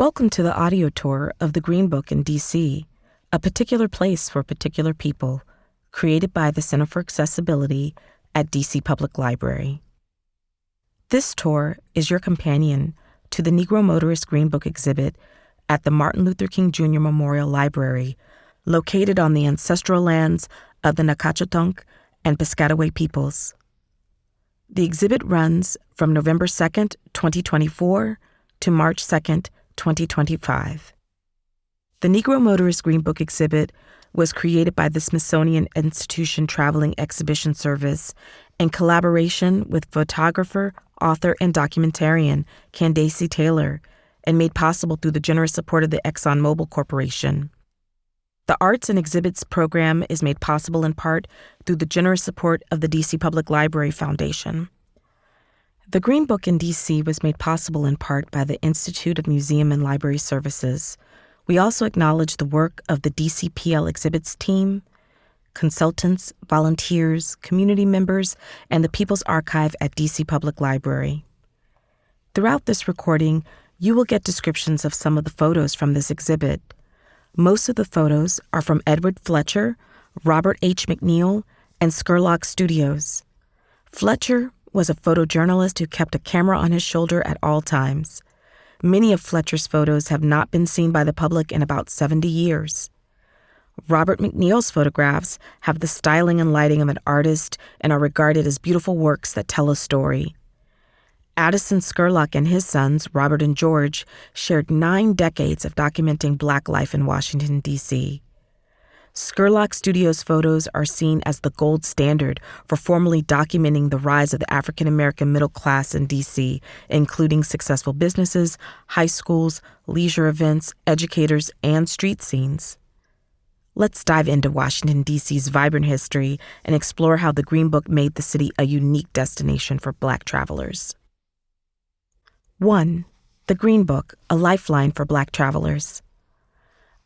Welcome to the audio tour of the Green Book in D.C., a particular place for particular people, created by the Center for Accessibility at D.C. Public Library. This tour is your companion to the Negro Motorist Green Book exhibit at the Martin Luther King Jr. Memorial Library, located on the ancestral lands of the Nacotchtank and Piscataway peoples. The exhibit runs from November 2nd, 2024 to March 2nd, 2025. The Negro Motorist Green Book exhibit was created by the Smithsonian Institution Traveling Exhibition Service in collaboration with photographer, author, and documentarian Candace Taylor, and made possible through the generous support of the ExxonMobil Corporation. The Arts and Exhibits program is made possible in part through the generous support of the D.C. Public Library Foundation. The Green Book in D.C. was made possible in part by the Institute of Museum and Library Services. We also acknowledge the work of the DCPL Exhibits team, consultants, volunteers, community members, and the People's Archive at D.C. Public Library. Throughout this recording, you will get descriptions of some of the photos from this exhibit. Most of the photos are from Edward Fletcher, Robert H. McNeil, and Scurlock Studios. Fletcher was a photojournalist who kept a camera on his shoulder at all times. Many of Fletcher's photos have not been seen by the public in about 70 years. Robert McNeil's photographs have the styling and lighting of an artist and are regarded as beautiful works that tell a story. Addison Scurlock and his sons, Robert and George, shared 9 decades of documenting Black life in Washington, D.C. Scurlock Studios photos are seen as the gold standard for formally documenting the rise of the African-American middle class in D.C., including successful businesses, high schools, leisure events, educators, and street scenes. Let's dive into Washington, D.C.'s vibrant history and explore how the Green Book made the city a unique destination for Black travelers. 1. The Green Book, a lifeline for Black travelers.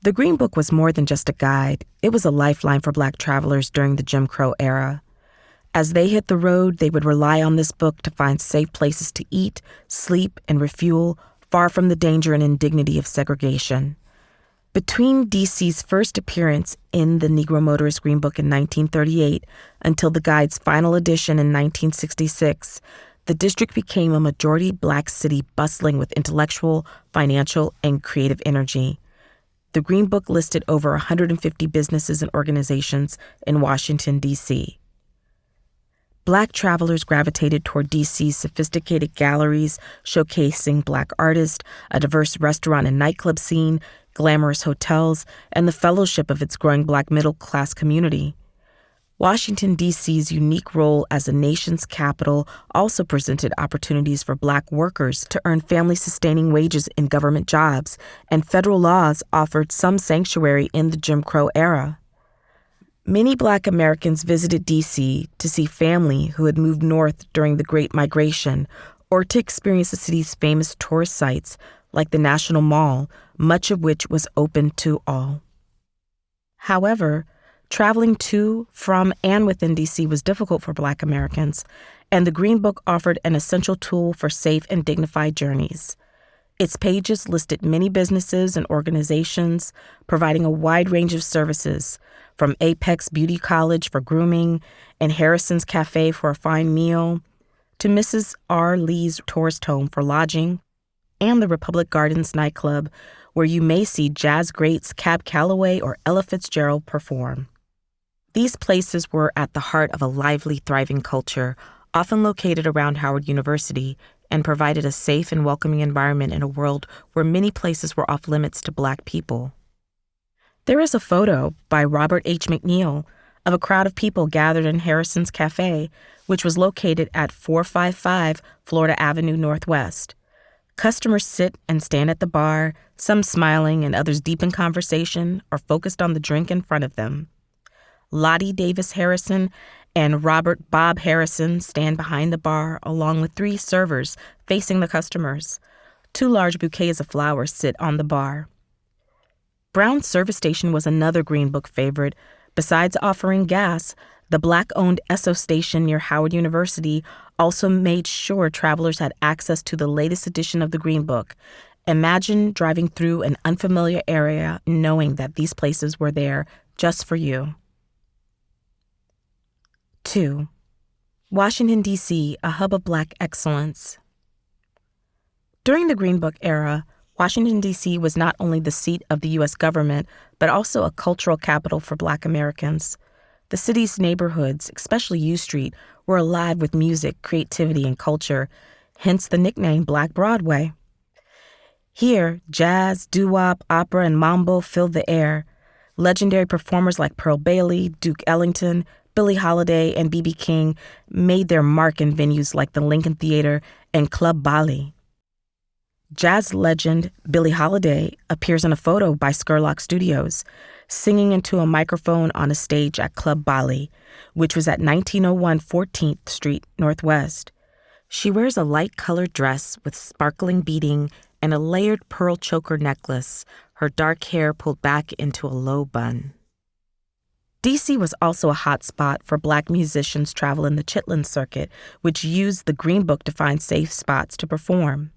The Green Book was more than just a guide. It was a lifeline for Black travelers during the Jim Crow era. As they hit the road, they would rely on this book to find safe places to eat, sleep, and refuel, far from the danger and indignity of segregation. Between D.C.'s first appearance in the Negro Motorist Green Book in 1938 until the guide's final edition in 1966, the district became a majority Black city bustling with intellectual, financial, and creative energy. The Green Book listed over 150 businesses and organizations in Washington, D.C. Black travelers gravitated toward D.C.'s sophisticated galleries showcasing Black artists, a diverse restaurant and nightclub scene, glamorous hotels, and the fellowship of its growing Black middle-class community. Washington, D.C.'s unique role as a nation's capital also presented opportunities for Black workers to earn family-sustaining wages in government jobs, and federal laws offered some sanctuary in the Jim Crow era. Many Black Americans visited D.C. to see family who had moved north during the Great Migration, or to experience the city's famous tourist sites like the National Mall, much of which was open to all. However, traveling to, from, and within D.C. was difficult for Black Americans, and the Green Book offered an essential tool for safe and dignified journeys. Its pages listed many businesses and organizations providing a wide range of services, from Apex Beauty College for grooming and Harrison's Cafe for a fine meal, to Mrs. R. Lee's tourist home for lodging, and the Republic Gardens nightclub, where you may see jazz greats Cab Calloway or Ella Fitzgerald perform. These places were at the heart of a lively, thriving culture, often located around Howard University, and provided a safe and welcoming environment in a world where many places were off limits to Black people. There is a photo by Robert H. McNeil of a crowd of people gathered in Harrison's Cafe, which was located at 455 Florida Avenue Northwest. Customers sit and stand at the bar, some smiling and others deep in conversation or focused on the drink in front of them. Lottie Davis Harrison and Robert Bob Harrison stand behind the bar, along with 3 servers facing the customers. 2 large bouquets of flowers sit on the bar. Brown's Service Station was another Green Book favorite. Besides offering gas, the Black-owned Esso station near Howard University also made sure travelers had access to the latest edition of the Green Book, Imagine driving through an unfamiliar area knowing that these places were there just for you. 2. Washington, D.C., a hub of Black excellence. During the Green Book era, Washington, D.C. was not only the seat of the U.S. government, but also a cultural capital for Black Americans. The city's neighborhoods, especially U Street, were alive with music, creativity, and culture, hence the nickname Black Broadway. Here, jazz, doo-wop, opera, and mambo filled the air. Legendary performers like Pearl Bailey, Duke Ellington, Billie Holiday, and B.B. King made their mark in venues like the Lincoln Theater and Club Bali. Jazz legend Billie Holiday appears in a photo by Skurlock Studios, singing into a microphone on a stage at Club Bali, which was at 1901 14th Street Northwest. She wears a light-colored dress with sparkling beading and a layered pearl choker necklace, her dark hair pulled back into a low bun. D.C. was also a hot spot for Black musicians traveling the Chitlin Circuit, which used the Green Book to find safe spots to perform.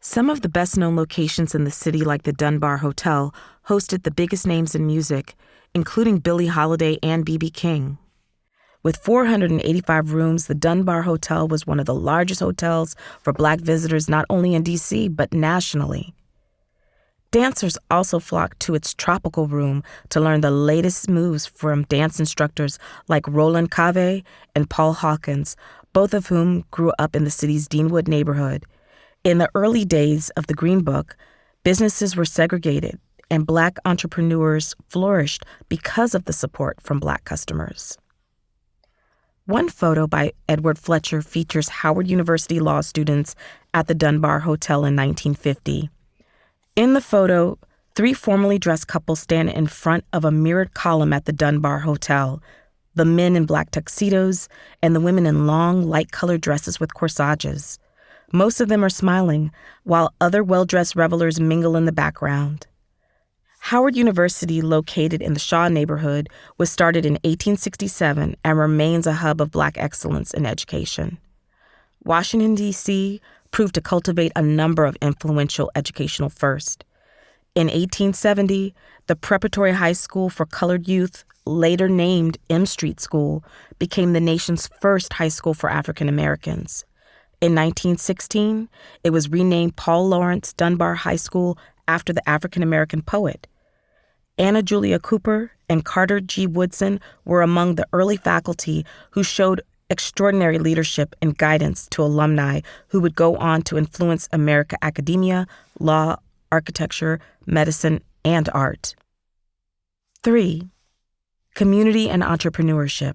Some of the best-known locations in the city, like the Dunbar Hotel, hosted the biggest names in music, including Billie Holiday and B.B. King. With 485 rooms, the Dunbar Hotel was one of the largest hotels for Black visitors not only in D.C., but nationally. Dancers also flocked to its tropical room to learn the latest moves from dance instructors like Roland Cave and Paul Hawkins, both of whom grew up in the city's Deanwood neighborhood. In the early days of the Green Book, businesses were segregated, and Black entrepreneurs flourished because of the support from Black customers. One photo by Edward Fletcher features Howard University law students at the Dunbar Hotel in 1950. In the photo, 3 formally dressed couples stand in front of a mirrored column at the Dunbar Hotel, the men in black tuxedos and the women in long, light-colored dresses with corsages. Most of them are smiling, while other well-dressed revelers mingle in the background. Howard University, located in the Shaw neighborhood, was started in 1867 and remains a hub of Black excellence in education. Washington, D.C., proved to cultivate a number of influential educational firsts. In 1870, the Preparatory High School for Colored Youth, later named M Street School, became the nation's first high school for African Americans. In 1916, it was renamed Paul Laurence Dunbar High School after the African American poet. Anna Julia Cooper and Carter G. Woodson were among the early faculty who showed extraordinary leadership and guidance to alumni who would go on to influence American academia, law, architecture, medicine, and art. 3. Community and entrepreneurship.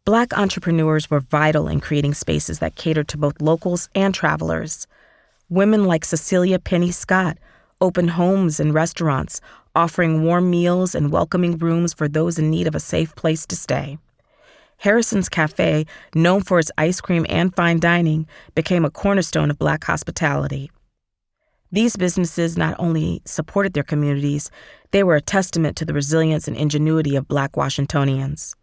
Black entrepreneurs were vital in creating spaces that catered to both locals and travelers. Women like Cecilia Penny Scott opened homes and restaurants, offering warm meals and welcoming rooms for those in need of a safe place to stay. Harrison's Cafe, known for its ice cream and fine dining, became a cornerstone of Black hospitality. These businesses not only supported their communities, they were a testament to the resilience and ingenuity of Black Washingtonians.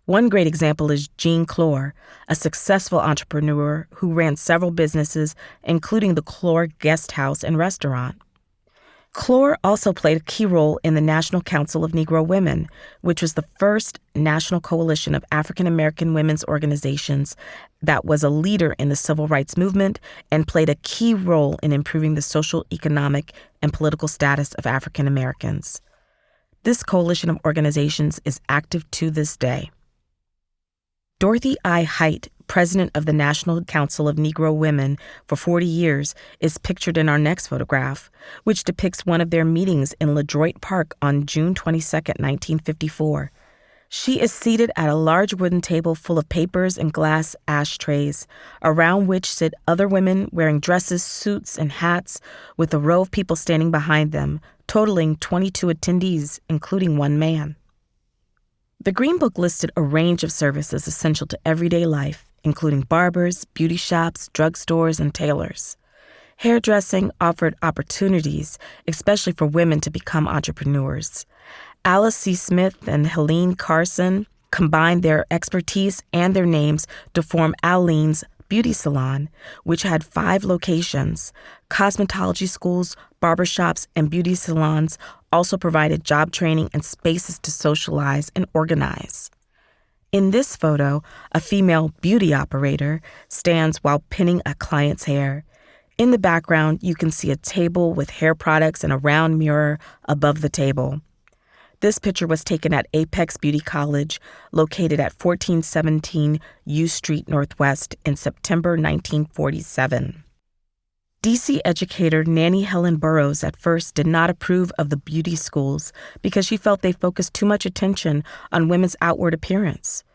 One great example is Jean Clore, a successful entrepreneur who ran several businesses, including the Clore Guest House and Restaurant. Clore also played a key role in the National Council of Negro Women, which was the first national coalition of African American women's organizations that was a leader in the civil rights movement and played a key role in improving the social, economic, and political status of African Americans. This coalition of organizations is active to this day. Dorothy I. Height, president of the National Council of Negro Women for 40 years, is pictured in our next photograph, which depicts one of their meetings in LeDroit Park on June 22, 1954. She is seated at a large wooden table full of papers and glass ashtrays, around which sit other women wearing dresses, suits, and hats, with a row of people standing behind them, totaling 22 attendees, including one man. The Green Book listed a range of services essential to everyday life, including barbers, beauty shops, drugstores, and tailors. Hairdressing offered opportunities, especially for women to become entrepreneurs. Alice C. Smith and Helene Carson combined their expertise and their names to form Aleene's Beauty Salon, which had 5 locations. Cosmetology schools, barbershops, and beauty salons also provided job training and spaces to socialize and organize. In this photo, a female beauty operator stands while pinning a client's hair. In the background, you can see a table with hair products and a round mirror above the table. This picture was taken at Apex Beauty College, located at 1417 U Street Northwest in September 1947. D.C. educator Nannie Helen Burroughs at first did not approve of the beauty schools because she felt they focused too much attention on women's outward appearance.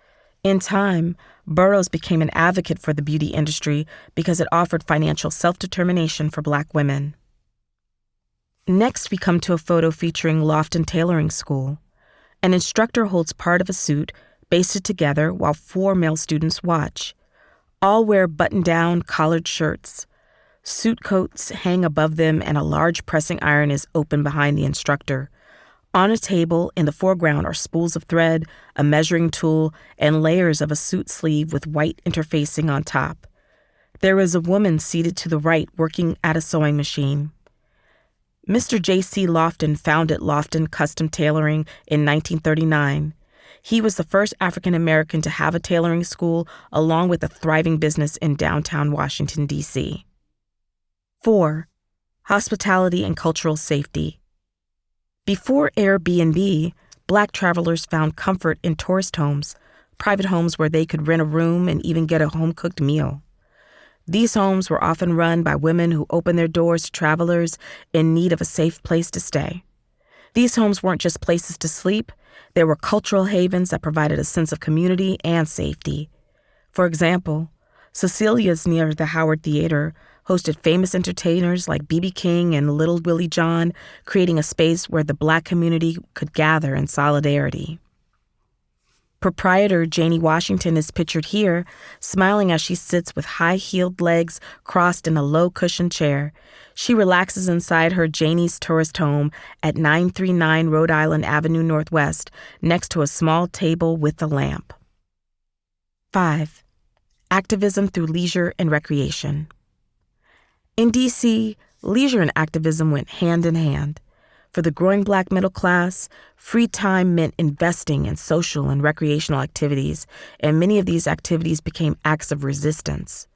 In time, Burroughs became an advocate for the beauty industry because it offered financial self-determination for Black women. Next, we come to a photo featuring Lofton Tailoring School. An instructor holds part of a suit, basted together while 4 male students watch. All wear button-down, collared shirts. Suit coats hang above them and a large pressing iron is open behind the instructor. On a table in the foreground are spools of thread, a measuring tool, and layers of a suit sleeve with white interfacing on top. There is a woman seated to the right working at a sewing machine. Mr. J.C. Lofton founded Lofton Custom Tailoring in 1939. He was the first African American to have a tailoring school, along with a thriving business in downtown Washington, D.C. 4. Hospitality and cultural safety. Before Airbnb, Black travelers found comfort in tourist homes, private homes where they could rent a room and even get a home-cooked meal. These homes were often run by women who opened their doors to travelers in need of a safe place to stay. These homes weren't just places to sleep, they were cultural havens that provided a sense of community and safety. For example, Cecilia's near the Howard Theater hosted famous entertainers like B.B. King and Little Willie John, creating a space where the Black community could gather in solidarity. Proprietor Janie Washington is pictured here, smiling as she sits with high-heeled legs crossed in a low-cushioned chair. She relaxes inside her Janie's Tourist Home at 939 Rhode Island Avenue Northwest, next to a small table with a lamp. 5. Activism through leisure and recreation. In D.C., leisure and activism went hand in hand. For the growing Black middle class, free time meant investing in social and recreational activities, and many of these activities became acts of resistance.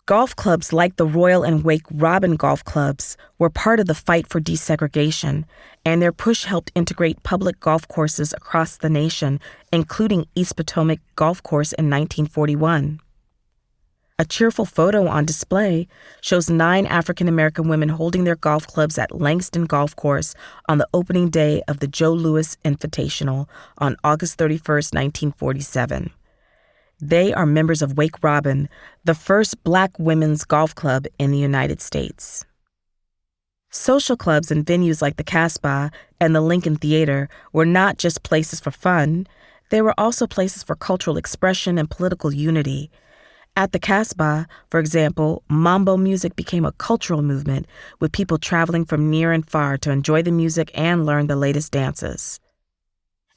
Golf clubs like the Royal and Wake Robin golf clubs were part of the fight for desegregation, and their push helped integrate public golf courses across the nation, including East Potomac Golf Course in 1941. A cheerful photo on display shows 9 African-American women holding their golf clubs at Langston Golf Course on the opening day of the Joe Louis Invitational on August 31, 1947. They are members of Wake Robin, the first Black women's golf club in the United States. Social clubs and venues like the Casbah and the Lincoln Theater were not just places for fun, they were also places for cultural expression and political unity. At the Casbah, for example, mambo music became a cultural movement, with people traveling from near and far to enjoy the music and learn the latest dances.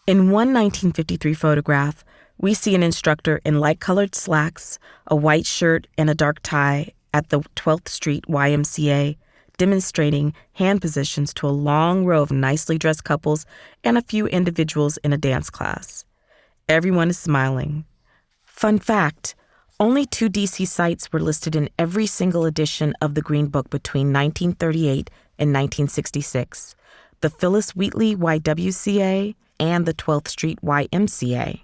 In one 1953 photograph, we see an instructor in light-colored slacks, a white shirt, and a dark tie at the 12th Street YMCA, demonstrating hand positions to a long row of nicely dressed couples and a few individuals in a dance class. Everyone is smiling. Fun fact, only 2 D.C. sites were listed in every single edition of the Green Book between 1938 and 1966, the Phyllis Wheatley YWCA and the 12th Street YMCA.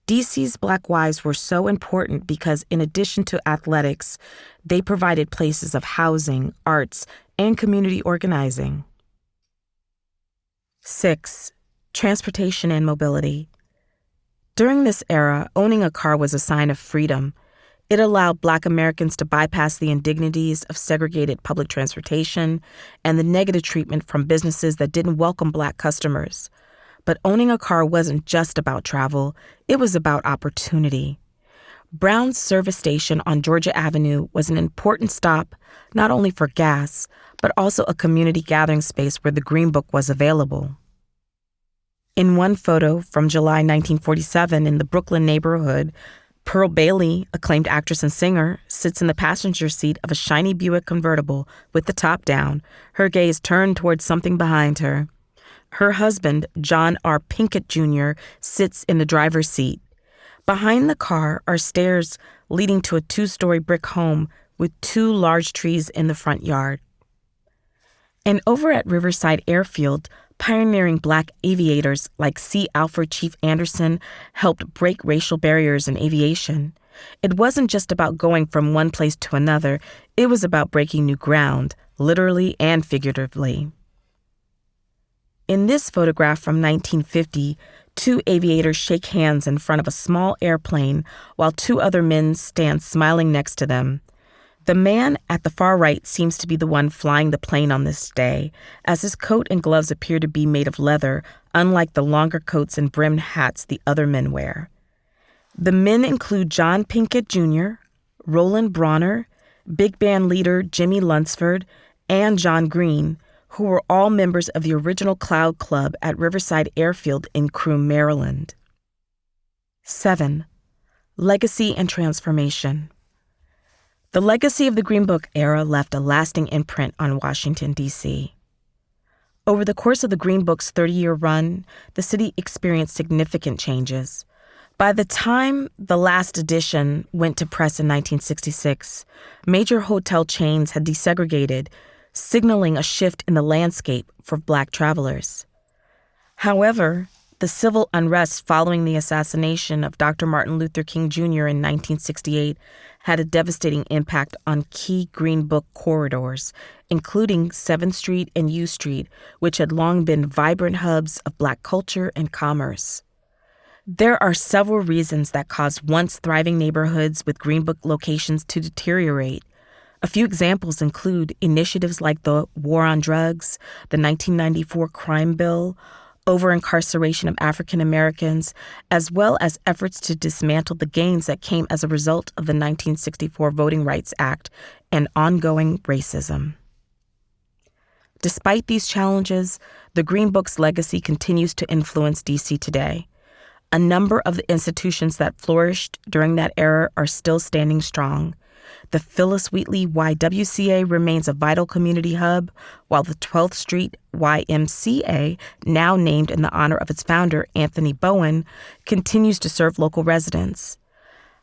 D.C.'s Black wives were so important because in addition to athletics, they provided places of housing, arts, and community organizing. 6. Transportation and mobility. During this era, owning a car was a sign of freedom. It allowed Black Americans to bypass the indignities of segregated public transportation and the negative treatment from businesses that didn't welcome Black customers. But owning a car wasn't just about travel, it was about opportunity. Brown's service station on Georgia Avenue was an important stop, not only for gas, but also a community gathering space where the Green Book was available. In one photo from July 1947 in the Brooklyn neighborhood, Pearl Bailey, acclaimed actress and singer, sits in the passenger seat of a shiny Buick convertible with the top down, her gaze turned towards something behind her. Her husband, John R. Pinkett Jr., sits in the driver's seat. Behind the car are stairs leading to a 2-story brick home with 2 large trees in the front yard. And over at Riverside Airfield, pioneering Black aviators like C. Alfred Chief Anderson helped break racial barriers in aviation. It wasn't just about going from one place to another, it was about breaking new ground, literally and figuratively. In this photograph from 1950, 2 aviators shake hands in front of a small airplane while 2 other men stand smiling next to them. The man at the far right seems to be the one flying the plane on this day, as his coat and gloves appear to be made of leather, unlike the longer coats and brimmed hats the other men wear. The men include John Pinkett Jr., Roland Bronner, big band leader Jimmy Lunsford, and John Green, who were all members of the original Cloud Club at Riverside Airfield in Croom, Maryland. 7. Legacy and transformation. The legacy of the Green Book era left a lasting imprint on Washington, D.C. Over the course of the Green Book's 30-year run, the city experienced significant changes. By the time the last edition went to press in 1966, major hotel chains had desegregated, signaling a shift in the landscape for Black travelers. However, the civil unrest following the assassination of Dr. Martin Luther King Jr. in 1968 had a devastating impact on key Green Book corridors, including 7th Street and U Street, which had long been vibrant hubs of Black culture and commerce. There are several reasons that caused once thriving neighborhoods with Green Book locations to deteriorate. A few examples include initiatives like the War on Drugs, the 1994 Crime Bill, over-incarceration of African Americans, as well as efforts to dismantle the gains that came as a result of the 1964 Voting Rights Act and ongoing racism. Despite these challenges, the Green Book's legacy continues to influence D.C. today. A number of the institutions that flourished during that era are still standing strong. The Phyllis Wheatley YWCA remains a vital community hub, while the 12th Street YMCA, now named in the honor of its founder, Anthony Bowen, continues to serve local residents.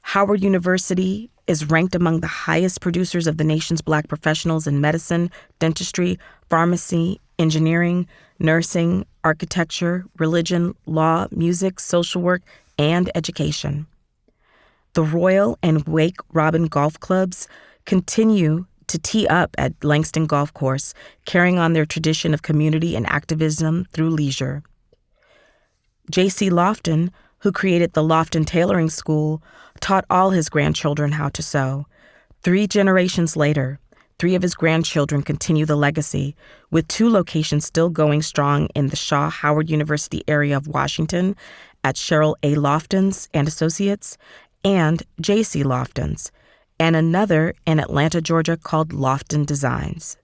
Howard University is ranked among the highest producers of the nation's Black professionals in medicine, dentistry, pharmacy, engineering, nursing, architecture, religion, law, music, social work, and education. The Royal and Wake Robin golf clubs continue to tee up at Langston Golf Course, carrying on their tradition of community and activism through leisure. J.C. Lofton, who created the Lofton Tailoring School, taught all his grandchildren how to sew. 3 generations later, 3 of his grandchildren continue the legacy, with 2 locations still going strong in the Shaw Howard University area of Washington at Cheryl A. Lofton's and Associates, and J.C. Lofton's, and another in Atlanta, Georgia called Lofton Designs.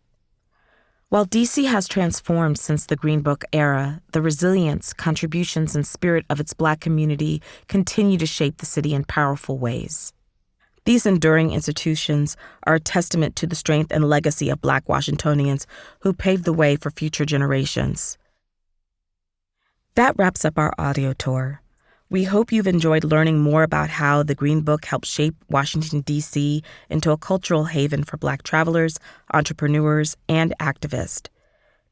While D.C. has transformed since the Green Book era, the resilience, contributions, and spirit of its Black community continue to shape the city in powerful ways. These enduring institutions are a testament to the strength and legacy of Black Washingtonians who paved the way for future generations. That wraps up our audio tour. We hope you've enjoyed learning more about how the Green Book helped shape Washington, D.C. into a cultural haven for Black travelers, entrepreneurs, and activists.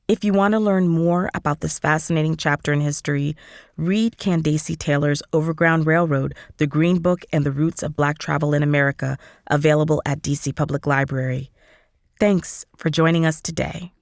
If you want to learn more about this fascinating chapter in history, read Candace Taylor's Overground Railroad, The Green Book and the Roots of Black Travel in America, available at D.C. Public Library. Thanks for joining us today.